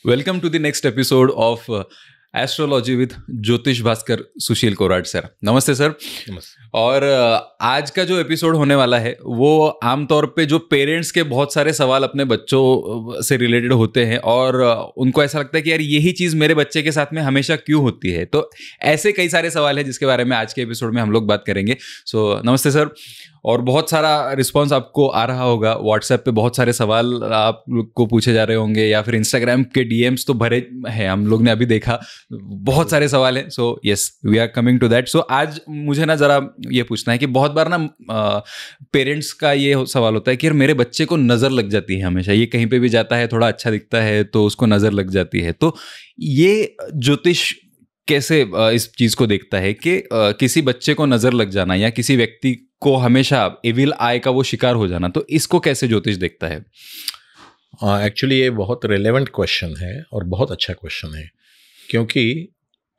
Welcome to the next episode of astrology with Jyotish Bhaskar Sushil Korat sir. नमस्ते sir. नमस्ते। और आज का जो एपिसोड होने वाला है वो आमतौर पे जो पेरेंट्स के बहुत सारे सवाल अपने बच्चों से रिलेटेड होते हैं और उनको ऐसा लगता है कि यार यही चीज़ मेरे बच्चे के साथ में हमेशा क्यों होती है। तो ऐसे कई सारे सवाल हैं जिसके बारे में आज के एपिसोड में हम लोग बात करेंगे। सो नमस्ते सर। और बहुत सारा रिस्पांस आपको आ रहा होगा, व्हाट्सएप पे बहुत सारे सवाल आप लोग को पूछे जा रहे होंगे या फिर इंस्टाग्राम के डीएम्स तो भरे हैं, हम लोग ने अभी देखा बहुत सारे सवाल हैं। So yes, we are coming to that. So आज मुझे ना ज़रा ये पूछना है कि बहुत बार ना पेरेंट्स का ये सवाल होता है कि यार मेरे बच्चे को नज़र लग जाती है हमेशा, ये कहीं पे भी जाता है थोड़ा अच्छा दिखता है तो उसको नज़र लग जाती है। तो ये ज्योतिष कैसे इस चीज़ को देखता है कि किसी बच्चे को नज़र लग जाना या किसी व्यक्ति को हमेशा एविल आई का वो शिकार हो जाना, तो इसको कैसे ज्योतिष देखता है? एक्चुअली ये बहुत रिलेवेंट क्वेश्चन है और बहुत अच्छा क्वेश्चन है, क्योंकि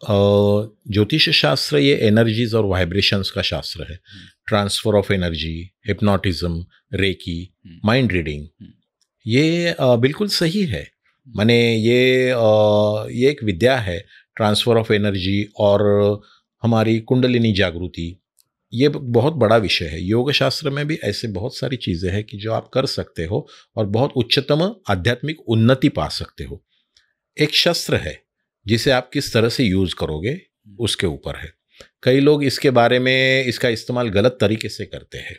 ज्योतिष शास्त्र ये एनर्जीज और वाइब्रेशंस का शास्त्र है। Transfer of energy, hypnotism, reiki, mind reading, ये बिल्कुल सही है। माने ये एक विद्या है, ट्रांसफर ऑफ एनर्जी और हमारी कुंडलिनी जागृति। ये बहुत बड़ा विषय है। योग शास्त्र में भी ऐसे बहुत सारी चीज़ें हैं कि जो आप कर सकते हो और बहुत उच्चतम आध्यात्मिक उन्नति पा सकते हो। एक शस्त्र है जिसे आप किस तरह से यूज़ करोगे उसके ऊपर है। कई लोग इसके बारे में इसका इस्तेमाल गलत तरीके से करते हैं।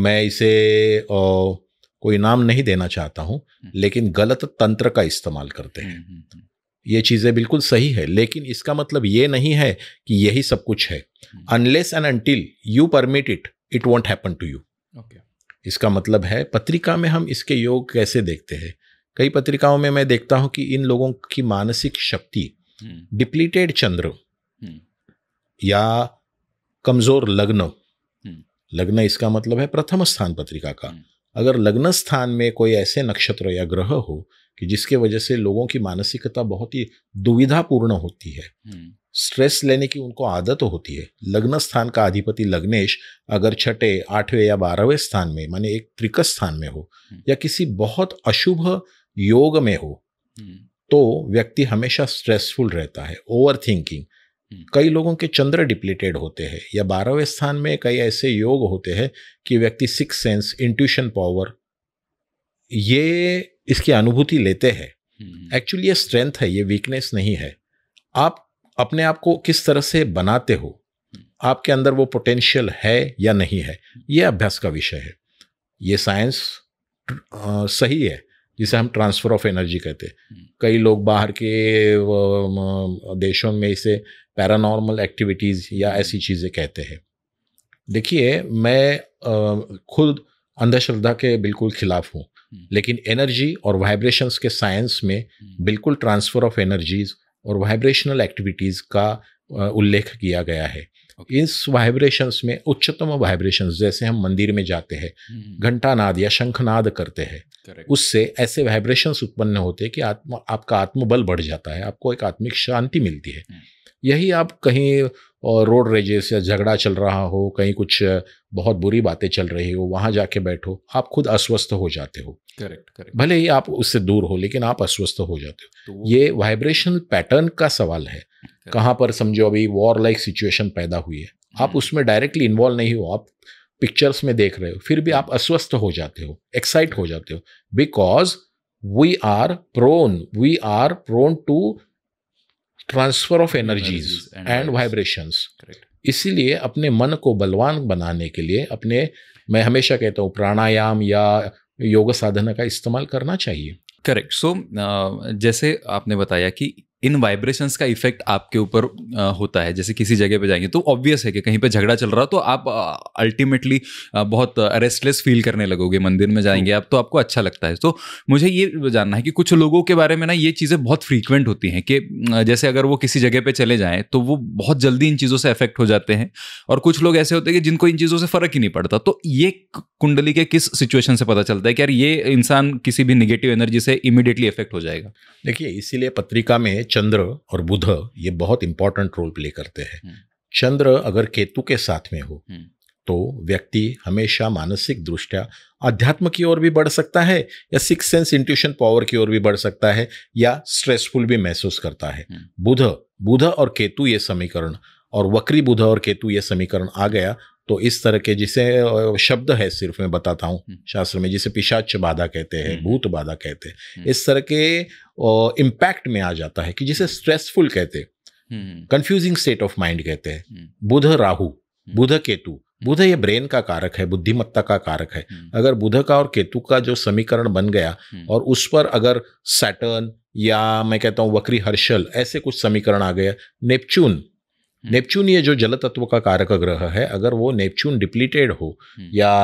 मैं इसे कोई नाम नहीं देना चाहता हूँ, लेकिन गलत तंत्र का इस्तेमाल करते हैं। ये चीज़ें बिल्कुल सही है, लेकिन इसका मतलब ये नहीं है कि यही सब कुछ है। Unless and until you permit it, it won't happen to you. इसका मतलब है, पत्रिका में हम इसके योग कैसे देखते हैं। कई पत्रिकाओं में मैं देखता हूं कि इन लोगों की मानसिक शक्ति, डिप्लीटेड चंद्र या कमजोर लग्न, लग्न इसका मतलब है प्रथम स्थान पत्रिका का। अगर लग्न स्थान में कोई ऐसे नक्षत्र या ग्रह हो कि जिसके वजह से लोगों की मानसिकता बहुत ही दुविधापूर्ण होती है, स्ट्रेस लेने की उनको आदत होती है। लग्न स्थान का अधिपति लग्नेश अगर छठे, आठवें या 12वें स्थान में, माने एक त्रिक स्थान में हो या किसी बहुत अशुभ योग में हो, तो व्यक्ति हमेशा स्ट्रेसफुल रहता है, ओवर थिंकिंग। कई लोगों के चंद्र डिप्लीटेड होते हैं या 12वें स्थान में कई ऐसे योग होते हैं कि व्यक्ति सिक्स सेंस, इंट्यूशन पावर, ये इसकी अनुभूति लेते हैं। एक्चुअली ये स्ट्रेंथ है, ये वीकनेस नहीं है। आप अपने आप को किस तरह से बनाते हो, आपके अंदर वो पोटेंशियल है या नहीं है, ये अभ्यास का विषय है। ये साइंस सही है, जिसे हम ट्रांसफर ऑफ एनर्जी कहते हैं। कई लोग बाहर के देशों में इसे पैरानॉर्मल एक्टिविटीज़ या ऐसी चीज़ें कहते हैं। देखिए, मैं खुद अंधश्रद्धा के बिल्कुल खिलाफ हूँ, लेकिन एनर्जी और वाइब्रेशंस के साइंस में बिल्कुल ट्रांसफर ऑफ एनर्जीज और वाइब्रेशनल एक्टिविटीज़ का उल्लेख किया गया है। इस वाइब्रेशंस में उच्चतम वाइब्रेशंस, जैसे हम मंदिर में जाते हैं, घंटानाद या शंखनाद करते हैं, उससे ऐसे वाइब्रेशंस उत्पन्न होते हैं कि आपका आत्मबल बढ़ जाता है, आपको एक आत्मिक शांति मिलती है। यही आप कहीं रोड रेजेस या झगड़ा चल रहा हो, कहीं कुछ बहुत बुरी बातें चल रही हो, वहाँ जाके बैठो, आप खुद अस्वस्थ हो जाते हो। करेक्ट। भले ही आप उससे दूर हो, लेकिन आप अस्वस्थ हो जाते हो। तो ये वाइब्रेशनल पैटर्न का सवाल है। कहाँ पर समझो अभी वॉर लाइक सिचुएशन पैदा हुई है, आप उसमें डायरेक्टली इन्वॉल्व नहीं हो, आप पिक्चर्स में देख रहे हो, फिर भी आप अस्वस्थ हो जाते हो, एक्साइट हो जाते हो, because we are prone to transfer of energies and vibrations. इसीलिए अपने मन को बलवान बनाने के लिए मैं हमेशा कहता हूँ प्राणायाम या योग साधना का इस्तेमाल करना चाहिए। करेक्ट। सो जैसे आपने बताया कि इन वाइब्रेशंस का इफेक्ट आपके ऊपर होता है। जैसे किसी जगह पे जाएंगे तो ऑब्वियस है कि कहीं पे झगड़ा चल रहा हो तो आप अल्टीमेटली बहुत रेस्टलेस फील करने लगोगे। मंदिर में जाएंगे आप तो आपको अच्छा लगता है। तो मुझे ये जानना है कि कुछ लोगों के बारे में ना ये चीज़ें बहुत फ्रीक्वेंट होती हैं कि जैसे अगर वो किसी जगह पे चले जाएं तो वो बहुत जल्दी इन चीज़ों से अफेक्ट हो जाते हैं, और कुछ लोग ऐसे होते हैं कि जिनको इन चीज़ों से फ़र्क ही नहीं पड़ता। तो ये कुंडली के किस सिचुएशन से पता चलता है कि यार ये इंसान किसी भी निगेटिव एनर्जी से इमीडिएटली अफेक्ट हो जाएगा? देखिए, इसीलिए पत्रिका में चंद्र और बुध ये बहुत इंपॉर्टेंट रोल प्ले करते हैं। चंद्र अगर केतु के साथ में हो तो व्यक्ति हमेशा मानसिक दृष्टया अध्यात्म की ओर भी बढ़ सकता है, या सिक्स सेंस इंट्यूशन पावर की ओर भी बढ़ सकता है, या स्ट्रेसफुल भी महसूस करता है। बुध और केतु ये समीकरण, और वक्री बुध और केतु ये समीकरण आ गया तो इस तरह के, जिसे शब्द है सिर्फ मैं बताता हूँ शास्त्र में, जिसे पिशाच बाधा कहते हैं, भूत बाधा कहते हैं, इस तरह के इम्पैक्ट में आ जाता है कि जिसे स्ट्रेसफुल कहते हैं, कंफ्यूजिंग स्टेट ऑफ माइंड कहते हैं। बुध राहु, बुध केतु, बुध ये ब्रेन का कारक है, बुद्धिमत्ता का कारक है। अगर बुध का और केतु का जो समीकरण बन गया और उस पर अगर सैटर्न या मैं कहता हूँ वक्री हर्षल ऐसे कुछ समीकरण आ गया, नेपच्यून ये जो जल तत्व का कारक ग्रह है, अगर वो नेपच्यून डिप्लीटेड हो या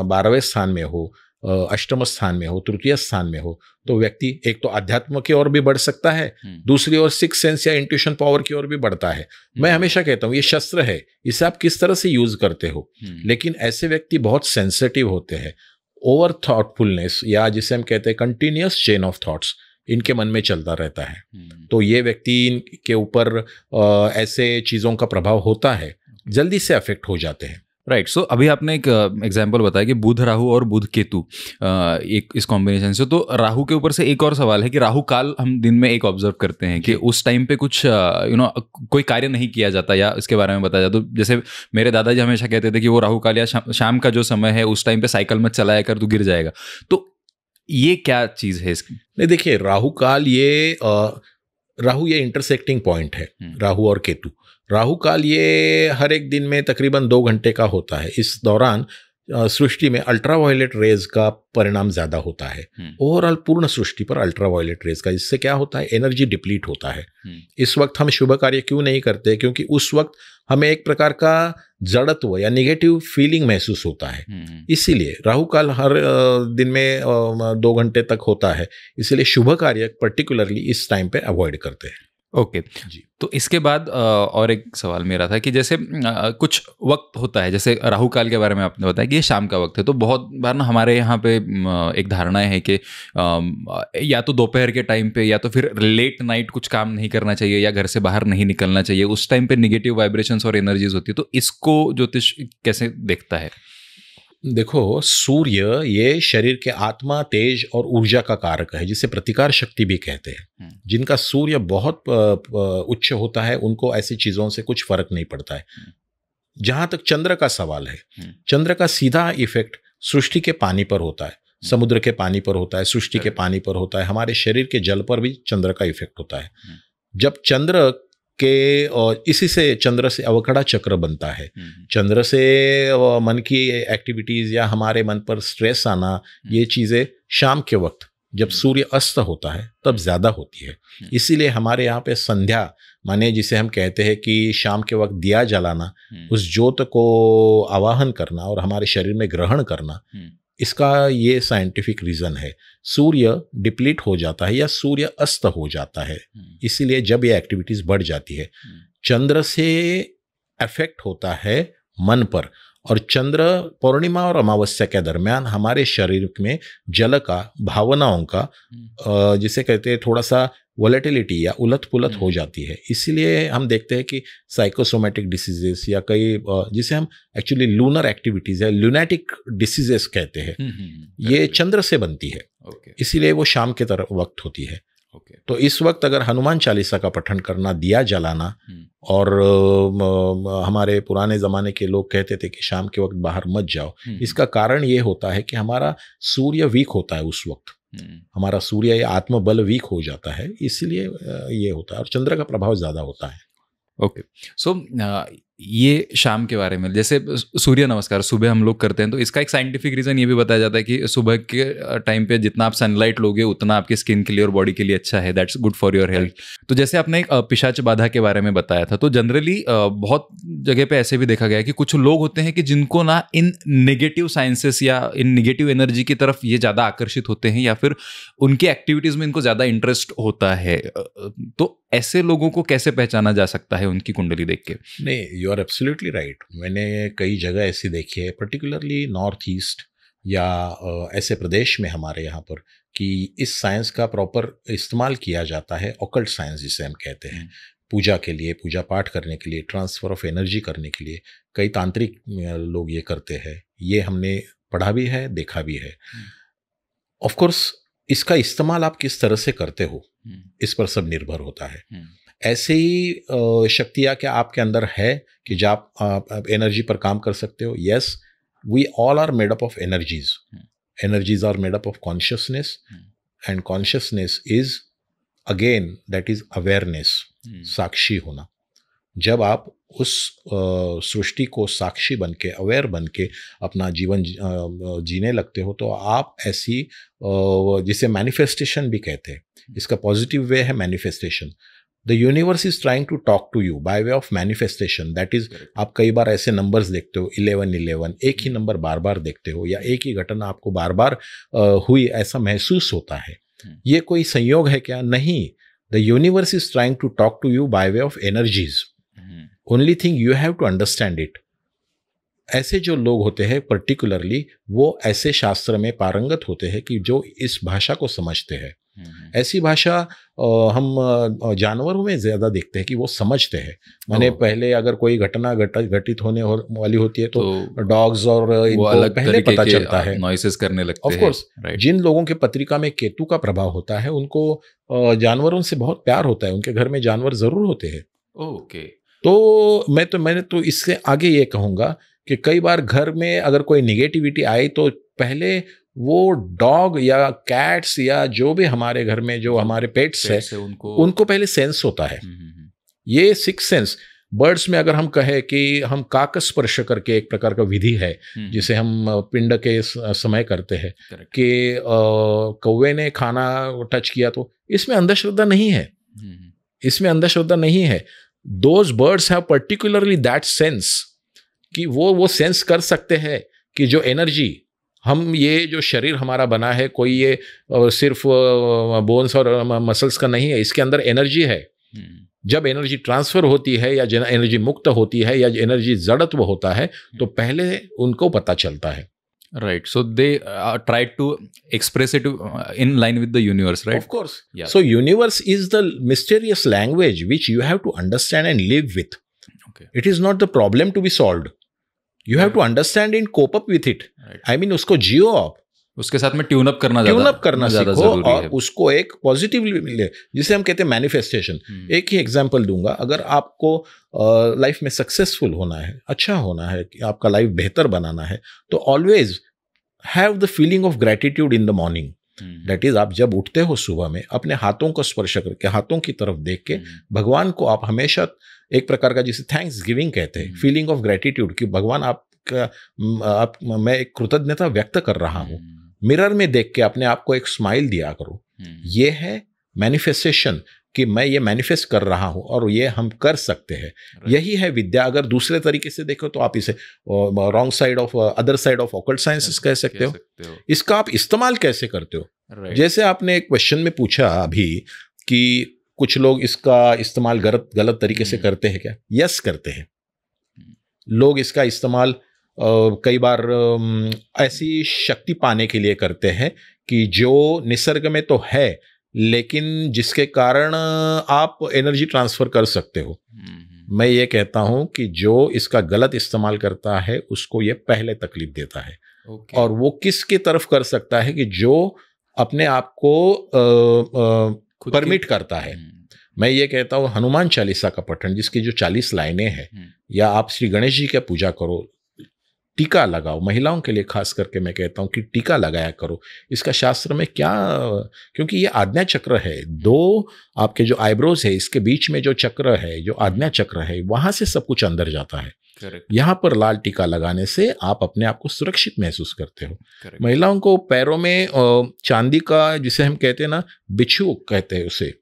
12वें स्थान में हो, अष्टम स्थान में हो, तृतीय स्थान में हो, तो व्यक्ति एक तो अध्यात्म की ओर भी बढ़ सकता है, दूसरी ओर सिक्स सेंस या इंट्यूशन पावर की ओर भी बढ़ता है। मैं हमेशा कहता हूँ ये शस्त्र है, इसे आप किस तरह से यूज करते हो। लेकिन ऐसे व्यक्ति बहुत सेंसिटिव होते हैं, ओवर थॉटफुलनेस या जिसे हम कहते हैं कंटिन्यूअस चेन ऑफ थॉट्स इनके मन में चलता रहता है। तो ये व्यक्ति के ऊपर ऐसे चीज़ों का प्रभाव होता है, जल्दी से अफेक्ट हो जाते हैं। राइट। सो अभी आपने एक एग्जांपल बताया कि बुध राहु और बुध केतु एक इस कॉम्बिनेशन से, तो राहु के ऊपर से एक और सवाल है कि राहु काल हम दिन में एक ऑब्जर्व करते हैं कि उस टाइम पे कुछ कोई कार्य नहीं किया जाता या इसके बारे में बताया जाता। तो जैसे मेरे दादाजी हमेशा कहते थे कि वो राहु काल या शाम का जो समय है उस टाइम पे साइकिल मत चलाया कर, तू गिर जाएगा। तो ये क्या चीज़ है इसकी? नहीं, देखिए राहु काल राहु ये इंटरसेक्टिंग पॉइंट है, राहु और केतु। राहु काल ये हर एक दिन में तकरीबन 2 घंटे का होता है। इस दौरान सृष्टि में अल्ट्रावायलेट रेज का परिणाम ज्यादा होता है, ओवरऑल पूर्ण सृष्टि पर अल्ट्रावायलेट रेज का। इससे क्या होता है, एनर्जी डिप्लीट होता है। इस वक्त हम शुभ कार्य क्यों नहीं करते, क्योंकि उस वक्त हमें एक प्रकार का जड़त्व या निगेटिव फीलिंग महसूस होता है। इसीलिए राहु काल हर दिन में 2 घंटे तक होता है, इसीलिए शुभ कार्य पर्टिकुलरली इस टाइम पे अवॉइड करते हैं। ओके जी। तो इसके बाद और एक सवाल मेरा था कि जैसे कुछ वक्त होता है, जैसे राहु काल के बारे में आपने बताया कि ये शाम का वक्त है, तो बहुत बार ना हमारे यहाँ पे एक धारणा है कि या तो दोपहर के टाइम पे या तो फिर लेट नाइट कुछ काम नहीं करना चाहिए या घर से बाहर नहीं निकलना चाहिए, उस टाइम पे नेगेटिव वाइब्रेशंस और एनर्जीज होती है। तो इसको ज्योतिष कैसे देखता है? देखो, सूर्य ये शरीर के आत्मा, तेज और ऊर्जा का कारक है, जिसे प्रतिकार शक्ति भी कहते हैं। जिनका सूर्य बहुत उच्च होता है उनको ऐसी चीजों से कुछ फर्क नहीं पड़ता है। जहां तक चंद्र का सवाल है, चंद्र का सीधा इफेक्ट सृष्टि के पानी पर होता है, समुद्र के पानी पर होता है, सृष्टि के पानी पर होता है, हमारे शरीर के जल पर भी चंद्र का इफेक्ट होता है। जब चंद्र के, और इसी से चंद्र से अवकड़ा चक्र बनता है। चंद्र से मन की एक्टिविटीज या हमारे मन पर स्ट्रेस आना, ये चीजें शाम के वक्त जब सूर्य अस्त होता है तब ज्यादा होती है। इसीलिए हमारे यहाँ पे संध्या माने, जिसे हम कहते हैं कि शाम के वक्त दिया जलाना, उस ज्योत को आवाहन करना और हमारे शरीर में ग्रहण करना, इसका ये साइंटिफिक रीजन है। सूर्य डिप्लीट हो जाता है या सूर्य अस्त हो जाता है, इसीलिए जब ये एक्टिविटीज बढ़ जाती है, चंद्र से अफेक्ट होता है मन पर। और चंद्र पूर्णिमा और अमावस्या के दरमियान हमारे शरीर में जल का, भावनाओं का, जिसे कहते हैं थोड़ा सा वोलेटिलिटी या उलट पुलट हो जाती है। इसीलिए हम देखते हैं कि साइकोसोमेटिक डिसीजेस या कई, जिसे हम एक्चुअली लूनर एक्टिविटीज या लूनेटिक डिसीजेस कहते हैं, ये चंद्र से बनती है। इसीलिए वो शाम के तरफ वक्त होती है। तो इस वक्त अगर हनुमान चालीसा का पठन करना, दिया जलाना, और हमारे पुराने ज़माने के लोग कहते थे कि शाम के वक्त बाहर मत जाओ, इसका कारण ये होता है कि हमारा सूर्य वीक होता है उस वक्त, हमारा सूर्य या आत्मबल वीक हो जाता है, इसलिए ये होता है और चंद्र का प्रभाव ज़्यादा होता है। ओके, सो ये शाम के बारे में, जैसे सूर्य नमस्कार सुबह हम लोग करते हैं, तो इसका एक साइंटिफिक रीज़न ये भी बताया जाता है कि सुबह के टाइम पे जितना आप सनलाइट लोगे उतना आपकी स्किन के लिए और बॉडी के लिए अच्छा है, that's good for your health. तो जैसे आपने एक पिशाच बाधा के बारे में बताया था, तो जनरली बहुत जगह पे ऐसे भी देखा गया है कि कुछ लोग होते हैं कि जिनको ना इन नेगेटिव साइंसेस या इन नेगेटिव एनर्जी की तरफ ये ज़्यादा आकर्षित होते हैं या फिर उनकी एक्टिविटीज़ में इनको ज़्यादा इंटरेस्ट होता है। तो ऐसे लोगों को कैसे पहचाना जा सकता है उनकी कुंडली देख के? नहीं, यू आर एब्सोल्युटली राइट। मैंने कई जगह ऐसी देखी है, पर्टिकुलरली नॉर्थ ईस्ट या ऐसे प्रदेश में हमारे यहाँ पर, कि इस साइंस का प्रॉपर इस्तेमाल किया जाता है, ऑकल्ट साइंस जिसे हम कहते हैं। पूजा के लिए, पूजा पाठ करने के लिए, ट्रांसफ़र ऑफ एनर्जी करने के लिए कई तांत्रिक लोग ये करते हैं। ये हमने पढ़ा भी है, देखा भी है। ऑफ कोर्स इसका इस्तेमाल आप किस तरह से करते हो इस पर सब निर्भर होता है। ऐसे ही शक्तियाँ क्या आपके अंदर है कि जब आप एनर्जी पर काम कर सकते हो? Yes, we all are made up of energies. Energies are made up of consciousness, and consciousness is again that is awareness, साक्षी होना। जब आप उस सृष्टि को साक्षी बन के, अवेयर बन के अपना जीवन जीने लगते हो, तो आप ऐसी जिसे मैनिफेस्टेशन भी कहते हैं, इसका पॉजिटिव वे है manifestation. The universe is trying to talk to you by way of manifestation. That is, आप कई बार ऐसे नंबर्स देखते हो 1111, एक ही नंबर बार बार देखते हो, या एक ही घटना आपको बार बार हुई ऐसा महसूस होता है। ये कोई संयोग है क्या? नहीं। The universe is trying to talk to you by way of energies. Only thing you have to understand it. ऐसे जो लोग होते हैं पर्टिकुलरली, वो ऐसे शास्त्र में पारंगत होते हैं कि जो इस भाषा को समझते हैं। ऐसी भाषा हम जानवरों में ज्यादा देखते हैं कि वो समझते हैं। मैंने पहले अगर कोई घटना घटित होने वाली होती है तो डॉग्स और इनको पहले पता चलता है, नॉइसेस करने लगते हैं। ऑफ कोर्स जिन लोगों के पत्रिका में केतु का प्रभाव होता है, उनको जानवरों से बहुत प्यार होता है, उनके घर में जानवर जरूर होते हैं। ओके। तो मैंने तो इससे आगे ये कहूँगा कि कई बार घर में अगर कोई निगेटिविटी आई तो पहले वो डॉग या कैट्स या जो भी हमारे घर में जो हमारे पेट्स है उनको पहले सेंस होता है। ये सिक्स सेंस। बर्ड्स में अगर हम कहें कि हम काकस स्पर्श करके, एक प्रकार का विधि है जिसे हम पिंड के समय करते हैं कि कौवे ने खाना टच किया, तो इसमें अंधश्रद्धा नहीं है, इसमें अंधश्रद्धा नहीं है। Those birds have particularly that sense कि वो सेंस कर सकते हैं कि जो एनर्जी, हम ये जो शरीर हमारा बना है, कोई ये सिर्फ बोन्स और मसल्स का नहीं है, इसके अंदर एनर्जी है। जब एनर्जी ट्रांसफर होती है या एनर्जी मुक्त होती है या एनर्जी जड़त्व होता है, तो पहले उनको पता चलता है। Right. So they try to express it in line with the universe, right? Of course. Yeah. So universe is the mysterious language which you have to understand and live with. Okay. It is not the problem to be solved. You have to understand and cope up with it. Right. I mean, उसको जियो आप, उसके साथ में tune up करना सीखो और उसको एक पॉजिटिव ले, जिसे हम कहते हैं मैनिफेस्टेशन। एक ही एग्जांपल दूंगा। अगर आपको लाइफ में सक्सेसफुल होना है, अच्छा होना है, कि आपका लाइफ बेहतर बनाना है, तो always have the feeling of gratitude in the morning. That is, आप जब उठते हो सुबह में, अपने हाथों को स्पर्श करके, हाथों की तरफ देख के भगवान को आप हमेशा एक प्रकार का, जिसे थैंक्स गिविंग कहते हैं, फीलिंग ऑफ ग्रेटिट्यूड, कि भगवान मैं एक कृतज्ञता व्यक्त कर रहा हूँ। मिरर में देख के अपने आप को एक स्माइल दिया करो। ये है मैनिफेस्टेशन, कि मैं ये मैनिफेस्ट कर रहा हूँ और ये हम कर सकते हैं। यही है विद्या। अगर दूसरे तरीके से देखो तो आप इसे wrong side of, other side of occult sciences कह सकते हो। इसका आप इस्तेमाल कैसे करते हो? जैसे आपने एक क्वेश्चन में पूछा अभी कि कुछ लोग इसका इस्तेमाल गलत तरीके से करते हैं क्या? यस, करते हैं। लोग इसका इस्तेमाल कई बार ऐसी शक्ति पाने के लिए करते हैं कि जो निसर्ग में तो है, लेकिन जिसके कारण आप एनर्जी ट्रांसफर कर सकते हो। मैं ये कहता हूं कि जो इसका गलत इस्तेमाल करता है उसको ये पहले तकलीफ देता है। और वो किसकी तरफ कर सकता है? कि जो अपने आप को परमिट करता है। मैं ये कहता हूँ हनुमान चालीसा का पठन, जिसकी जो 40 लाइनें हैं, या आप श्री गणेश जी की पूजा करो, टीका लगाओ। महिलाओं के लिए खास करके मैं कहता हूँ कि टीका लगाया करो। इसका शास्त्र में क्या, क्योंकि ये आज्ञा चक्र है, 2 आपके जो आईब्रोज है, इसके बीच में जो चक्र है, जो आज्ञा चक्र है, वहां से सब कुछ अंदर जाता है। यहाँ पर लाल टीका लगाने से आप अपने आप को सुरक्षित महसूस करते हो। महिलाओं को पैरों में चांदी का, जिसे हम कहते हैं ना, बिच्छू कहते हैं उसे,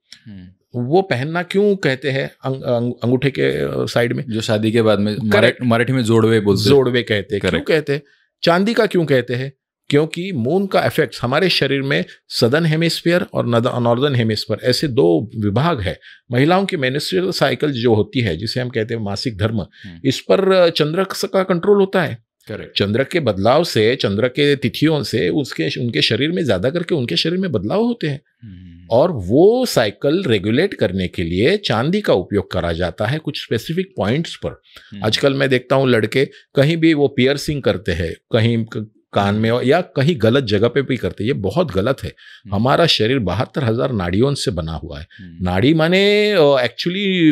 वो पहनना क्यों कहते हैं? अंगूठे के साइड में, जो शादी के बाद में मराठी में जोड़वे बोलते हैं, जोड़वे कहते हैं। क्यों कहते हैं? चांदी का क्यों कहते हैं? क्योंकि मून का इफेक्ट हमारे शरीर में सदर्न हेमिस्फीयर और नॉर्दर्न हेमिस्फीयर, ऐसे 2 विभाग है। महिलाओं की मेन्स्ट्रुअल साइकिल जो होती है, जिसे हम कहते हैं मासिक धर्म, इस पर चंद्र का कंट्रोल होता है। करेक्ट। चंद्र के बदलाव से, चंद्र के तिथियों से उनके शरीर में ज्यादा करके उनके शरीर में बदलाव होते हैं। और वो साइकिल रेगुलेट करने के लिए चांदी का उपयोग करा जाता है कुछ स्पेसिफिक पॉइंट्स पर। आजकल मैं देखता हूँ लड़के कहीं भी वो पियर्सिंग करते हैं, कहीं कान में या कहीं गलत जगह पे भी करते हैं। ये बहुत गलत है। हमारा शरीर 72,000 नाड़ियों से बना हुआ है। नाड़ी माने एक्चुअली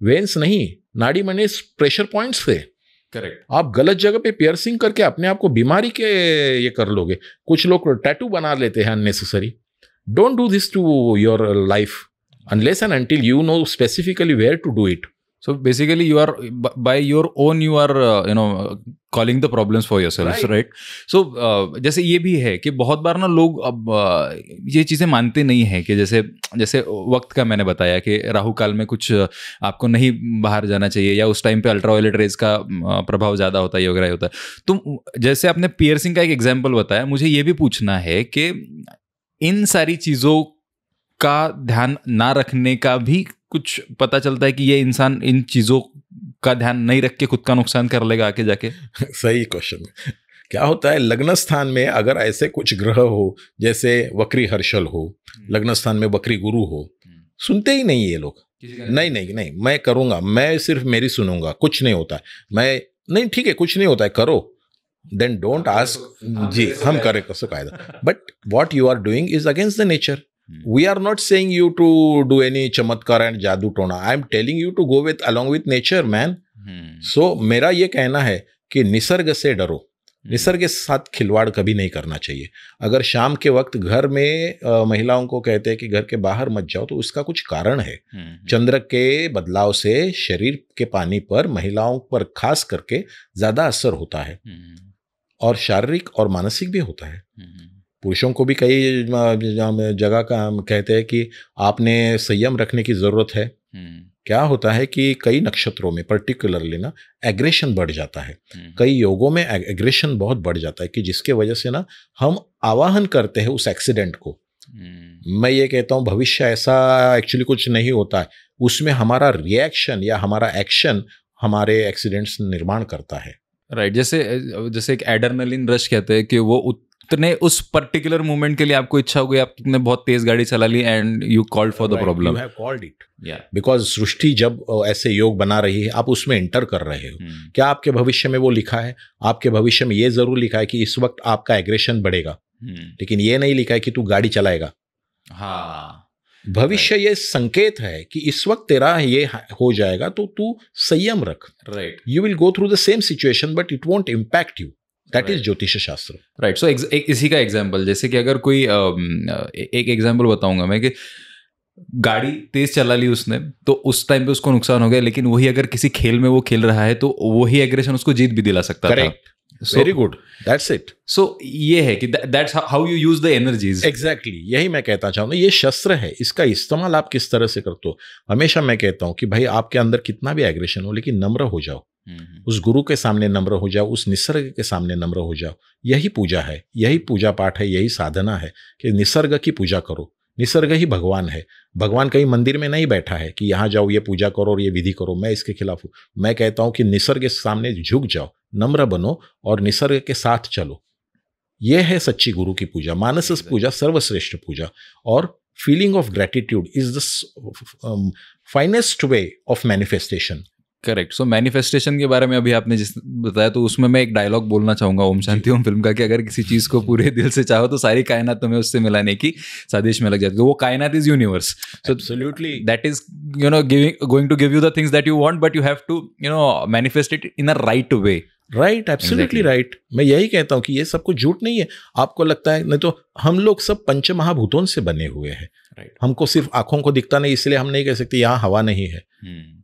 वेन्स नहीं, नाड़ी माने प्रेशर पॉइंट्स थे। करेक्ट। आप गलत जगह पे पियर्सिंग करके अपने आप को बीमारी के ये कर लोगे। कुछ लोग टैटू बना लेते हैं unnecessary. Don't do this to your life unless and until you know specifically where to do it. So basically you are by your own you are calling the problems for yourself, right? So जैसे ये भी है कि बहुत बार ना लोग अब ये चीज़ें मानते नहीं हैं कि जैसे वक्त का मैंने बताया कि राहु काल में कुछ आपको नहीं बाहर जाना चाहिए, या उस टाइम पे अल्ट्रावायलेट रेज का प्रभाव ज़्यादा होता है, ये वगैरह होता है। तो जैसे आपने पियर्सिंग का एक एग्जाम्पल बताया, मुझे ये भी पूछना है कि इन सारी चीज़ों का ध्यान ना रखने का भी कुछ पता चलता है कि ये इंसान इन चीजों का ध्यान नहीं रख के खुद का नुकसान कर लेगा आके जाके? सही क्वेश्चन। क्या होता है, लग्न स्थान में अगर ऐसे कुछ ग्रह हो, जैसे वक्री हर्षल हो, लग्न स्थान में वक्री गुरु हो, सुनते ही नहीं ये लोग। नहीं, मैं करूंगा, मैं सिर्फ मेरी सुनूंगा, कुछ नहीं होता है, मैं नहीं, ठीक है कुछ नहीं होता है, करो, देन डोंट आस्क जी हम करें कसो कायदा। But what you are doing is against the nature. We are not saying you to do any चमत्कार and जादू टोना. I am telling you to go along with nature, man. So मेरा ये कहना है कि निसर्ग से डरो, निसर्ग के साथ खिलवाड़ कभी नहीं करना चाहिए। अगर शाम के वक्त घर में महिलाओं को कहते हैं कि घर के बाहर मत जाओ, तो उसका कुछ कारण है। चंद्र के बदलाव से शरीर के पानी पर महिलाओं पर खास करके ज्यादा असर होता है, और शारीरिक और मानसिक भी होता है। पुरुषों को भी कई जगह का हम कहते हैं कि आपने संयम रखने की जरूरत है। क्या होता है कि कई नक्षत्रों में पर्टिकुलरली ना एग्रेशन बढ़ जाता है, कई योगों में एग्रेशन बहुत बढ़ जाता है, कि जिसके वजह से ना हम आवाहन करते हैं उस एक्सीडेंट को। मैं ये कहता हूँ भविष्य ऐसा एक्चुअली कुछ नहीं होता है, उसमें हमारा रिएक्शन या हमारा एक्शन हमारे एक्सीडेंट्स निर्माण करता है। राइट। जैसे एक एड्रेनलिन रश कहते हैं कि वो उतने उस पर्टिकुलर मोमेंट के लिए आपको इच्छा हो गई, आपने बहुत तेज गाड़ी चला ली and you called for the problem. You have called it because सृष्टि जब ऐसे योग बना रही है, आप उसमें एंटर कर रहे हो। क्या आपके भविष्य में वो लिखा है? आपके भविष्य में ये जरूर लिखा है कि इस वक्त आपका एग्रेशन बढ़ेगा, लेकिन ये नहीं लिखा है कि तू गाड़ी चलाएगा। हाँ, भविष्य ये संकेत है कि इस वक्त तेरा ये हो जाएगा, तो तू संयम रख। Right. You will go through the same situation but it won't impact you. That is ज्योतिष शास्त्र। राइट। सो एक इसी का एग्जाम्पल, जैसे कि अगर कोई एक एग्जाम्पल बताऊंगा मैं कि गाड़ी तेज चला ली उसने, तो उस टाइम पे उसको नुकसान हो गया, लेकिन वही अगर किसी खेल में वो खेल रहा है तो वही एग्रेशन उसको जीत भी दिला सकता था। Very good, that's it. So ये है कि that's how you use the energies. Exactly, यही मैं कहता चाहूँगा। ये शस्त्र है, इसका इस्तेमाल आप किस तरह से करते हो। हमेशा मैं कहता हूँ कि भाई आपके अंदर कितना भी एग्रेशन हो, लेकिन नम्र हो जाओ, उस गुरु के सामने नम्र हो जाओ, उस निसर्ग के सामने नम्र हो जाओ। यही पूजा है, यही पूजा पाठ है, यही साधना है कि निसर्ग की पूजा करो। निसर्ग ही भगवान है। भगवान कहीं मंदिर में नहीं बैठा है कि यहाँ जाओ, ये पूजा करो और ये विधि करो। मैं इसके खिलाफ हूँ। मैं कहता हूँ कि निसर्ग के सामने झुक जाओ, नम्र बनो और निसर्ग के साथ चलो। यह है सच्ची गुरु की पूजा, मानस पूजा, सर्वश्रेष्ठ पूजा। और feeling of gratitude is the finest way of manifestation. Correct. So manifestation के बारे में अभी आपने जिस बताया, तो उसमें मैं एक डायलॉग बोलना चाहूंगा ओम शांति ओम फिल्म का, कि अगर किसी चीज को पूरे दिल से चाहो तो सारी कायनात तुम्हें उससे मिलाने की साजिश में लग जाती है। वो कायनात is universe. So absolutely that is going to give you the things that you want, but you have to manifest it in a right way. Right, absolutely right. मैं यही कहता हूँ कि ये सब कुछ झूठ नहीं है। आपको लगता है, नहीं तो हम लोग सब पंच महाभूतों से बने हुए हैं। राइट। हमको सिर्फ आंखों को दिखता नहीं, इसलिए हम नहीं कह सकते यहाँ हवा नहीं है।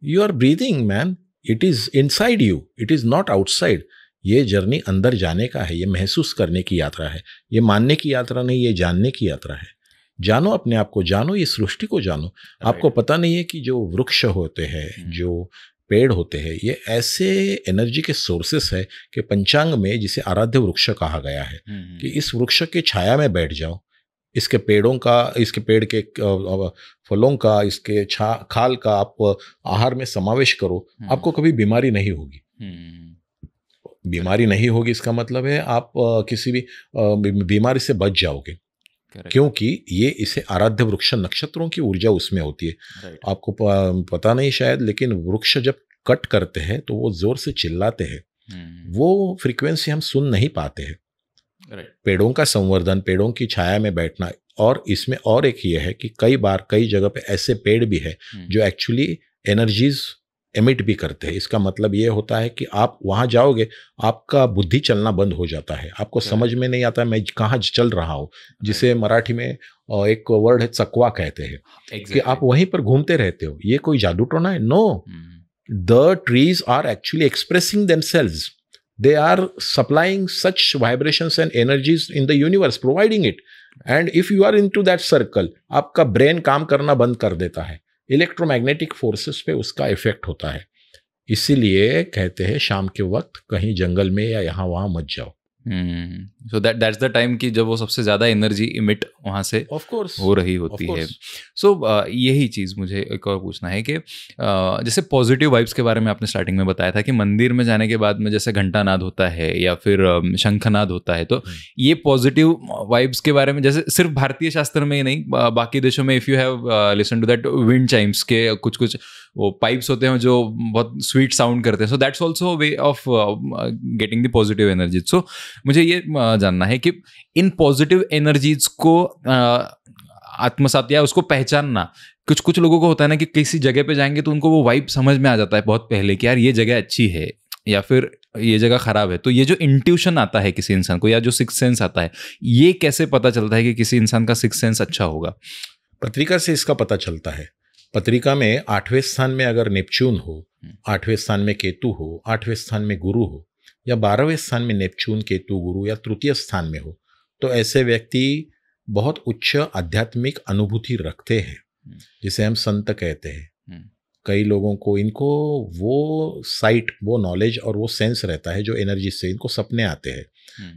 You are breathing man, it is inside you, it is not outside. ये जर्नी अंदर जाने का है, ये महसूस करने की यात्रा है, ये मानने की यात्रा नहीं, ये जानने की यात्रा है। जानो अपने आप को, जानो ये सृष्टि को जानो। आपको पता नहीं है कि जो वृक्ष होते हैं, जो पेड़ होते हैं, ये ऐसे एनर्जी के सोर्सेस है कि पंचांग में जिसे आराध्य वृक्ष कहा गया है कि इस वृक्ष के छाया में बैठ जाओ, इसके पेड़ों का, इसके पेड़ के फलों का, इसके खाल का आप आहार में समावेश करो, आपको कभी बीमारी नहीं होगी। बीमारी नहीं होगी इसका मतलब है आप किसी भी बीमारी से बच जाओगे। Correct. क्योंकि ये इसे आराध्य वृक्ष नक्षत्रों की ऊर्जा उसमें होती है। Right. आपको पता नहीं शायद, लेकिन वृक्ष जब कट करते हैं तो वो जोर से चिल्लाते हैं। वो फ्रीक्वेंसी हम सुन नहीं पाते हैं। Right. पेड़ों का संवर्धन, पेड़ों की छाया में बैठना, और इसमें और एक ये है कि कई बार कई जगह पे ऐसे पेड़ भी है जो एक्चुअली एनर्जीज एमिट भी करते हैं। इसका मतलब ये होता है कि आप वहां जाओगे, आपका बुद्धि चलना बंद हो जाता है, आपको समझ में नहीं आता मैं कहाँ चल रहा हूँ, जिसे मराठी में एक वर्ड है चकवा कहते हैं। कि आप वहीं पर घूमते रहते हो। ये कोई जादू टोना है? No, the trees are actually expressing themselves, they are supplying such vibrations and energies in the universe, providing it, and if you are into that circle, आपका ब्रेन काम करना बंद कर देता है, इलेक्ट्रोमैग्नेटिक फोर्सेस पे उसका इफेक्ट होता है। इसीलिए कहते हैं शाम के वक्त कहीं जंगल में या यहाँ वहाँ मत जाओ। सो दैट्स द टाइम कि जब वो सबसे ज़्यादा एनर्जी इमिट वहाँ से ऑफ कोर्स हो रही होती है। सो यही चीज़ मुझे एक और पूछना है कि जैसे पॉजिटिव वाइब्स के बारे में आपने स्टार्टिंग में बताया था कि मंदिर में जाने के बाद में जैसे घंटानाद होता है या फिर शंखनाद होता है, तो ये पॉजिटिव वाइब्स के बारे में जैसे सिर्फ भारतीय शास्त्र में ही नहीं, बाकी देशों में if you have listen to that wind chimes के कुछ वो पाइप्स होते हैं जो बहुत स्वीट साउंड करते हैं, so that's also way of getting the positive energy. So मुझे ये जानना है कि इन पॉजिटिव एनर्जीज को आत्मसात या उसको पहचानना, कुछ लोगों को होता है ना कि किसी जगह पे जाएंगे तो उनको वो वाइब समझ में आ जाता है बहुत पहले कि यार ये जगह अच्छी है या फिर ये जगह खराब है। तो ये जो इंट्यूशन आता है किसी इंसान को या जो सिक्स सेंस आता है, ये कैसे पता चलता है कि किसी इंसान का सिक्स सेंस अच्छा होगा? पत्रिका से इसका पता चलता है। पत्रिका में 8वें स्थान में अगर नेपच्यून हो, 8वें स्थान में केतु हो, 8वें स्थान में गुरु हो, या 12वें स्थान में नेपच्यून, केतु, गुरु, या तृतीय स्थान में हो, तो ऐसे व्यक्ति बहुत उच्च आध्यात्मिक अनुभूति रखते हैं, जिसे हम संत कहते हैं। कई लोगों को इनको वो साइट, वो नॉलेज और वो सेंस रहता है जो एनर्जी से इनको सपने आते हैं,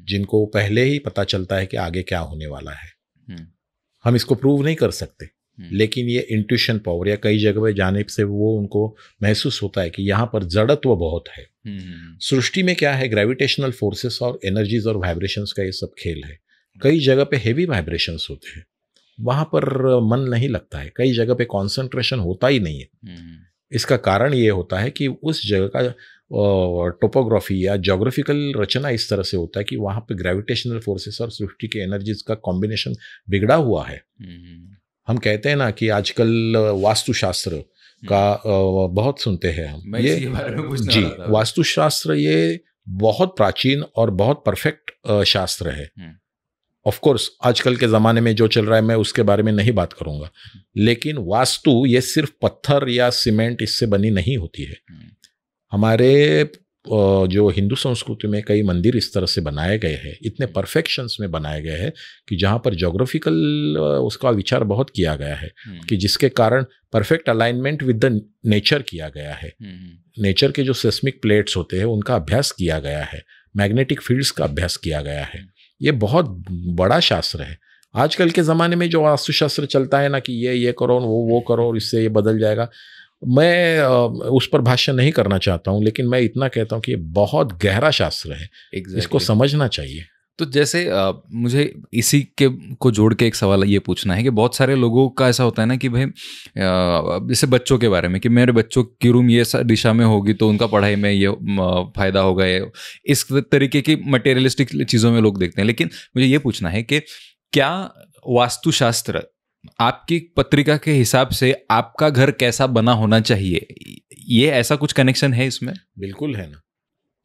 जिनको पहले ही पता चलता है कि आगे क्या होने वाला है। हम इसको प्रूव नहीं कर सकते, लेकिन ये इंट्यूशन पावर या कई जगह जाने से वो उनको महसूस होता है कि यहाँ पर जड़त्व बहुत है। सृष्टि में क्या है, ग्रेविटेशनल फोर्सेस और एनर्जीज और वाइब्रेशंस का ये सब खेल है। कई जगह पे हेवी वाइब्रेशंस होते हैं, वहाँ पर मन नहीं लगता है, कई जगह पे कॉन्सेंट्रेशन होता ही नहीं है। इसका कारण ये होता है कि उस जगह का टोपोग्राफी या ज्योग्राफिकल रचना इस तरह से होता है कि वहाँ पे ग्रेविटेशनल फोर्सेस और सृष्टि के एनर्जीज का कॉम्बिनेशन बिगड़ा हुआ है। हम कहते हैं ना कि आजकल वास्तुशास्त्र का बहुत सुनते हैं हम, ये जी, वास्तुशास्त्र ये बहुत प्राचीन और बहुत परफेक्ट शास्त्र है। ऑफ कोर्स आजकल के ज़माने में जो चल रहा है मैं उसके बारे में नहीं बात करूँगा, लेकिन वास्तु ये सिर्फ पत्थर या सीमेंट इससे बनी नहीं होती है। हमारे जो हिंदू संस्कृति में कई मंदिर इस तरह से बनाए गए हैं, इतने परफेक्शंस में बनाए गए हैं कि जहाँ पर ज्योग्राफिकल उसका विचार बहुत किया गया है कि जिसके कारण perfect alignment with the nature किया गया है। नेचर के जो सेस्मिक प्लेट्स होते हैं उनका अभ्यास किया गया है, मैग्नेटिक फील्ड्स का अभ्यास किया गया है। ये बहुत बड़ा शास्त्र है। आजकल के ज़माने में जो वास्तुशास्त्र चलता है ना कि ये करो, वो करो, इससे ये बदल जाएगा, मैं उस पर भाष्य नहीं करना चाहता हूँ, लेकिन मैं इतना कहता हूँ कि ये बहुत गहरा शास्त्र है। इसको समझना चाहिए। तो जैसे मुझे इसी के को जोड़ के एक सवाल ये पूछना है कि बहुत सारे लोगों का ऐसा होता है ना कि भाई जैसे बच्चों के बारे में कि मेरे बच्चों की रूम ये दिशा में होगी तो उनका पढ़ाई में ये फ़ायदा होगा, ये इस तरीके की मटेरियलिस्टिक चीज़ों में लोग देखते हैं। लेकिन मुझे ये पूछना है कि क्या वास्तुशास्त्र आपकी पत्रिका के हिसाब से आपका घर कैसा बना होना चाहिए, ये ऐसा कुछ कनेक्शन है इसमें? बिल्कुल है ना,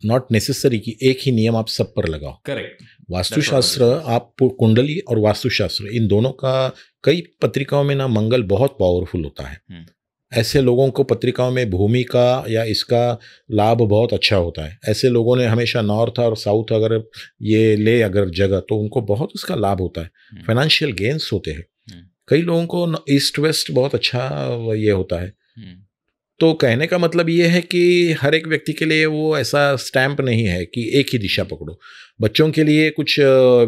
नॉट नेसेसरी कि एक ही नियम आप सब पर लगाओ। करेक्ट। वास्तुशास्त्र, आप कुंडली और वास्तुशास्त्र इन दोनों का कई पत्रिकाओं में ना मंगल बहुत पावरफुल होता है। ऐसे लोगों को पत्रिकाओं में भूमि का या इसका लाभ बहुत अच्छा होता है। ऐसे लोगों ने हमेशा नॉर्थ और साउथ अगर ये ले अगर जगह तो उनको बहुत उसका लाभ होता है, फाइनेंशियल गेन्स होते हैं। कई लोगों को ईस्ट वेस्ट बहुत अच्छा ये होता है। तो कहने का मतलब ये है कि हर एक व्यक्ति के लिए वो ऐसा स्टैंप नहीं है कि एक ही दिशा पकड़ो। बच्चों के लिए कुछ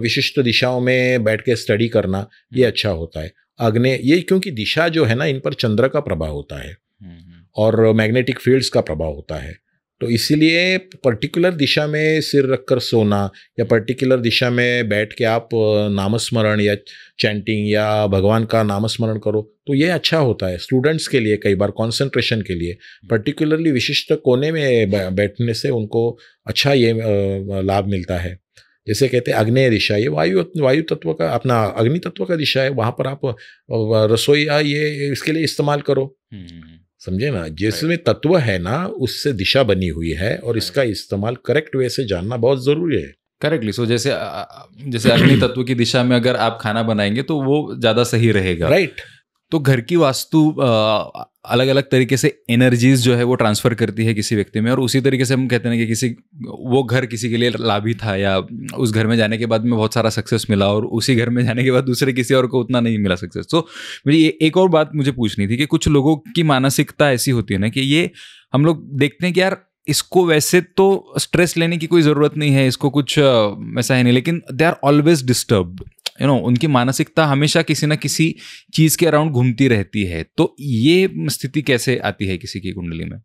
विशिष्ट दिशाओं में बैठ के स्टडी करना ये अच्छा होता है। आग्नेय, ये क्योंकि दिशा जो है ना इन पर चंद्र का प्रभाव होता है और मैग्नेटिक फील्ड्स का प्रभाव होता है। तो इसीलिए पर्टिकुलर दिशा में सिर रखकर सोना या पर्टिकुलर दिशा में बैठ के आप नामस्मरण या चैंटिंग या भगवान का नामस्मरण करो, तो ये अच्छा होता है स्टूडेंट्स के लिए। कई बार कंसंट्रेशन के लिए पर्टिकुलरली विशिष्ट कोने में बैठने से उनको अच्छा ये लाभ मिलता है। जैसे कहते हैं आग्नेय दिशा, ये वायु तत्व का, अपना अग्नि तत्व का दिशा है, वहाँ पर आप रसोई या ये इसके लिए इस्तेमाल करो। समझे ना, जिसमें तत्व है ना उससे दिशा बनी हुई है, और इसका इस्तेमाल करेक्ट वे से जानना बहुत जरूरी है। करेक्टली। सो जैसे अग्नि तत्व की दिशा में अगर आप खाना बनाएंगे तो वो ज्यादा सही रहेगा, राइट। तो घर की वास्तु अलग अलग तरीके से एनर्जीज जो है वो ट्रांसफर करती है किसी व्यक्ति में, और उसी तरीके से हम कहते हैं कि वो घर किसी के लिए लाभी था, या उस घर में जाने के बाद में बहुत सारा सक्सेस मिला, और उसी घर में जाने के बाद दूसरे किसी और को उतना नहीं मिला सक्सेस। तो मुझे एक और बात मुझे पूछनी थी कि कुछ लोगों की मानसिकता ऐसी होती है ना कि ये हम लोग देखते हैं कि यार इसको वैसे तो स्ट्रेस लेने की कोई ज़रूरत नहीं है, इसको कुछ वैसा है नहीं, लेकिन दे आर ऑलवेज डिस्टर्ब्ड, उनकी मानसिकता हमेशा किसी ना किसी चीज़ के अराउंड घूमती रहती है। तो ये स्थिति कैसे आती है किसी की कुंडली में?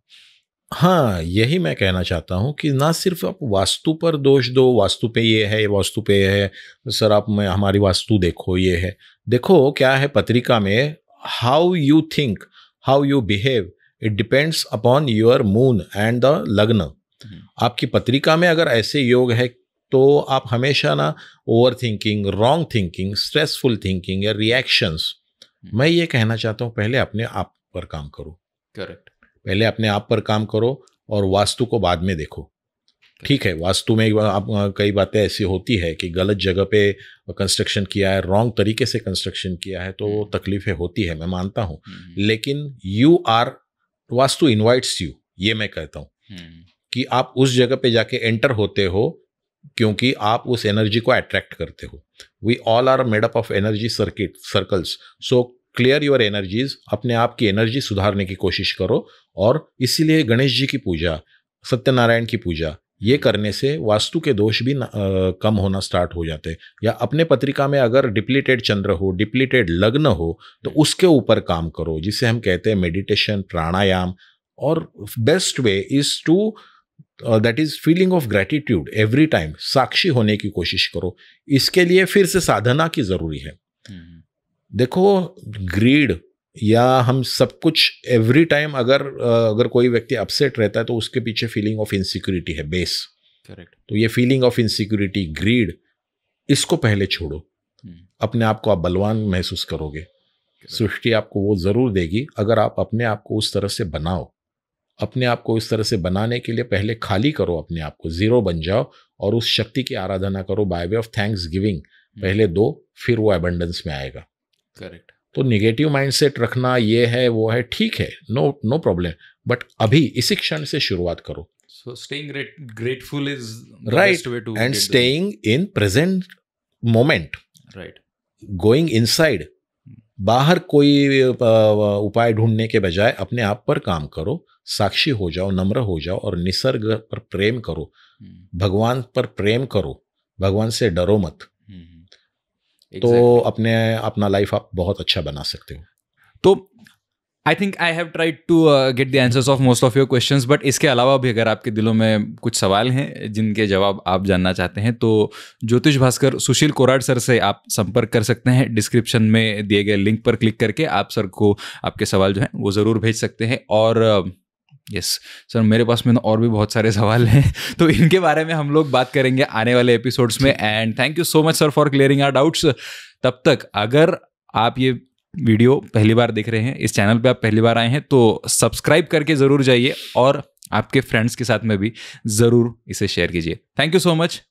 हाँ, यही मैं कहना चाहता हूँ कि ना सिर्फ आप वास्तु पर दोष दो, वास्तु पे ये है, वास्तु पे ये है, सर आप हमारी वास्तु देखो, ये है। देखो क्या है पत्रिका में, how you think, how you behave, it depends upon your moon and the लग्न। आपकी पत्रिका में अगर ऐसे योग है तो आप हमेशा ना over thinking, wrong thinking, stressful thinking या रिएक्शंस, मैं ये कहना चाहता हूँ पहले अपने आप पर काम करो। करेक्ट। पहले अपने आप पर काम करो और वास्तु को बाद में देखो। ठीक है, वास्तु में आप कई बातें ऐसी होती है कि गलत जगह पे कंस्ट्रक्शन किया है, रॉन्ग तरीके से कंस्ट्रक्शन किया है, तो तकलीफें होती है, मैं मानता हूँ। लेकिन वास्तु इनवाइट्स यू, ये मैं कहता हूँ कि आप उस जगह पे जाके एंटर होते हो क्योंकि आप उस एनर्जी को अट्रैक्ट करते हो। We all are made up of energy circles, so clear your energies, अपने आप की एनर्जी सुधारने की कोशिश करो। और इसीलिए गणेश जी की पूजा, सत्यनारायण की पूजा, ये करने से वास्तु के दोष भी कम होना स्टार्ट हो जाते हैं। या अपने पत्रिका में अगर डिप्लीटेड चंद्र हो, डिप्लीटेड लग्न हो, तो उसके ऊपर काम करो, जिसे हम कहते हैं मेडिटेशन, प्राणायाम। और best way is to that is feeling of gratitude every time, साक्षी होने की कोशिश करो। इसके लिए फिर से साधना की जरूरी है। देखो, ग्रीड या हम सब कुछ एवरी टाइम, अगर कोई व्यक्ति अपसेट रहता है तो उसके पीछे फीलिंग ऑफ इनसिक्योरिटी है बेस। करेक्ट। तो ये फीलिंग ऑफ इनसिक्योरिटी, ग्रीड, इसको पहले छोड़ो। अपने आप को आप बलवान महसूस करोगे, सृष्टि आपको वो जरूर देगी अगर आप अपने आप को उस तरह से बनाओ। अपने आप को इस तरह से बनाने के लिए पहले खाली करो, अपने आप को जीरो बन जाओ और उस शक्ति की आराधना करो bye way of thanks giving. पहले दो, फिर वो एबंडेंस में आएगा। करेक्ट। तो निगेटिव माइंडसेट रखना, ये है वो है, ठीक है, नो प्रॉब्लम, बट अभी इसी क्षण से शुरुआत करो। So staying grateful is right, and staying in present moment, right, going inside. बाहर कोई उपाय ढूंढने के बजाय अपने आप पर काम करो, साक्षी हो जाओ, नम्र हो जाओ और निसर्ग पर प्रेम करो, भगवान पर प्रेम करो, भगवान से डरो मत। तो अपना लाइफ आप बहुत अच्छा बना सकते हो। तो I think I have tried to get the answers of most of your questions, but इसके अलावा भी अगर आपके दिलों में कुछ सवाल हैं जिनके जवाब आप जानना चाहते हैं तो ज्योतिष भास्कर सुशील कोराड सर से आप संपर्क कर सकते हैं। डिस्क्रिप्शन में दिए गए लिंक पर क्लिक करके आप सर को आपके सवाल जो हैं वो ज़रूर भेज सकते हैं। और यस सर, मेरे पास में और भी बहुत सारे सवाल हैं तो इनके बारे में हम लोग बात करेंगे आने वाले एपिसोड्स में। And thank you so much sir for clearing our doubts. तब तक अगर आप ये वीडियो पहली बार देख रहे हैं, इस चैनल पे आप पहली बार आए हैं, तो सब्सक्राइब करके ज़रूर जाइए और आपके फ्रेंड्स के साथ में भी ज़रूर इसे शेयर कीजिए। Thank you so much.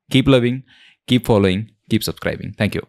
Keep loving, keep following, keep subscribing. Thank you.